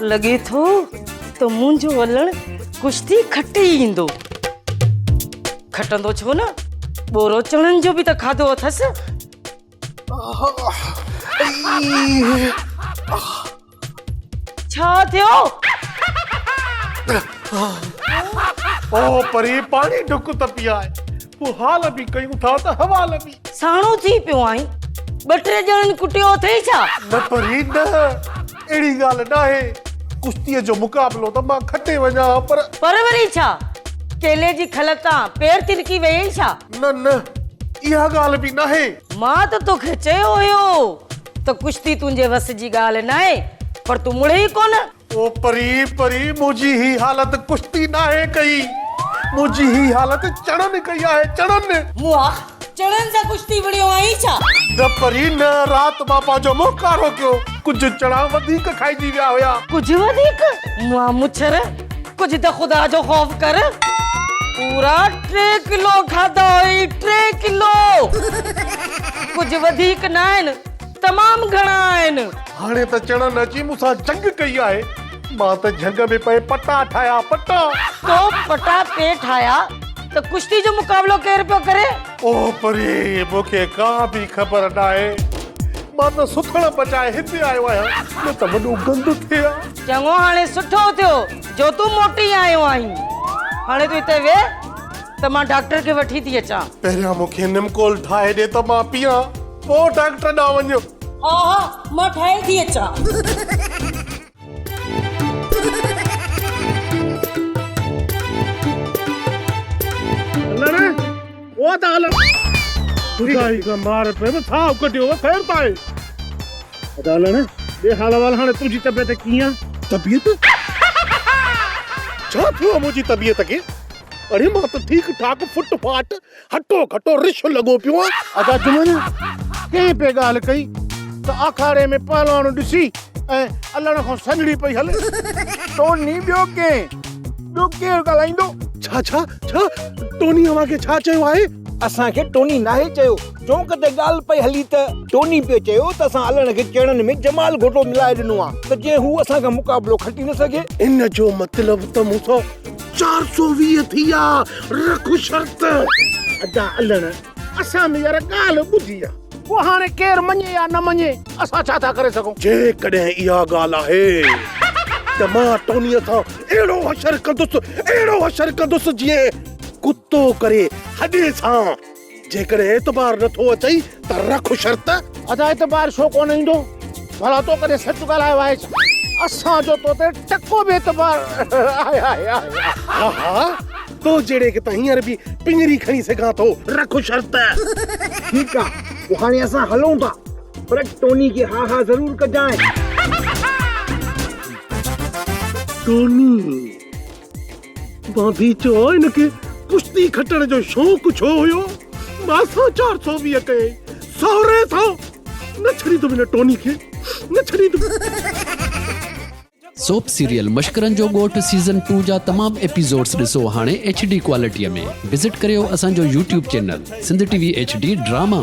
लगे थो तो मुंहिंजो हलण कुश्ती खटे ई ईंदो। खटंदो छो न, बोरो चणनि जो बि त खाधो अथसि। छा थियो? ओ परी पानी ढुक त पियाए, वो हाल बि कयूं था त हवाल बि। साणो थी पियो आई, ॿ टे ॼणनि कुटियो अथई छा? न परी न, अहिड़ी ॻाल्हि न आहे। कुश्तीअ जो मुक़ाबलो त मां खटे वञा पर वरी छा? केले जी खलता पेर तिरकी वई छा? न इहा ॻाल्हि बि न आहे। मां त तोखे चयो हुयो त कुश्ती तुंहिंजे वस जी ॻाल्हि न आहे, पर तूं मुड़े ई कोन। ओ परी मुंहिंजी ही हालत कुश्ती न आहे कई, मुंहिंजी ही हालत चणनि कई आहे, चणनि। मुआ चणनि सां कुश्ती विड़ियो आई छा? न परी न, रात मां पंहिंजो मुंहुं कारो कयो, कुझु चणा वधीक खाइजी विया हुया। कुझु वधीक? मुआ मुछर, कुझु त ख़ुदा जो ख़ौफ़ कर। पूरा 3 किलो खाधा हुई, 3 किलो। कुझु वधीक न आहिनि, तमामु घणा आहिनि। हाणे त चणनि अची मूंसां जंग कई आहे, मां त जंग में पए पटा ठाया, पटा। तो पटा पे ठाया त कुश्ती जो मुक़ाबलो केर पियो करे? ओ परी मूंखे का बि ख़बर न आहे। मां त सुथण बचाए हिते आयो आहियां, न त वॾो गंद थिए हा। चङो, हाणे सुठो थियो जो तूं मोटी आयो आहीं। हाणे तूं हिते वे त मां डॉक्टर खे वठी थी अचां। पहिरियां मूंखे निमकोल ठाहे ॾे त मां पियां, पोइ डॉक्टर ॾांहुं वञो। हा मां ठाहे थी अचां। वो त हल खुदाई का मार पे में था कटियो खैर ताए अदालन बे हाल वाल हाने तुझी तबियत कीअं? तबियत छा थियो मुंहिंजी तबियत खे? अरे मां त ठीक ठाक फुट फाट हटो खटो रिश लॻो पियो आहे। अदा जुमन कंहिं पे ॻाल्हि कई त आखाड़े में पहलवान ॾिसी ऐं अलण खां सनड़ी पई हले। टोनी ॿियो केरु ॻाल्हाईंदो? छा टोनी अव्हांखे छा चयो आहे? असांखे टोनी नाहे चयो, चौंक ते ॻाल्हि पई हली त टोनी पियो चयो त असां अलण खे चणनि में जमाल घोटो मिलाए ॾिनो आहे त जे हू असांखां मुक़ाबलो खटी न सघे। इन जो मतलब त मूंसां 420 थिया रख शर्त। अदा अलण असां में यार ॻाल्हि ॿुधी आहे, वो हाणे केरु मञे या न मञे, असां छा था करे सघूं? जेकॾहिं इहा ॻाल्हि आहे त मां टोनीअ सां अहिड़ो हशर कंदुसि जीअं कुतो करे हॾे सां। जेकॾहिं एतबार नथो अचई त रख शर्त। अदा एतबार छो कोन ईंदो? भला तो कॾहिं सच ॻाल्हायो आहे छा? असांजो तो ते टको बि एतबार आहे। हा तो जहिड़े खे त हींअर बि पिंजरी खणी सघां थो, रख शर्त। ठीकु आहे, पोइ हाणे असां हलूं था, पर टोनी खे हा ज़रूर कजांइ। टोनी भाभी चओ हिनखे कुश्ती खटण जो शौक़ु छो हुयो? मां 420 कई सहुरे सां न छॾींदुमि हिन टोनी खे, न छॾींदुमि। सोप सीरियल मश्करनि जो ॻोठ सीज़न 2 जा तमामु एपिसोड्स ॾिसो हाणे HD क्वालिटीअ में। विज़िट करियो असांजो YouTube channel Sindh TV HD drama.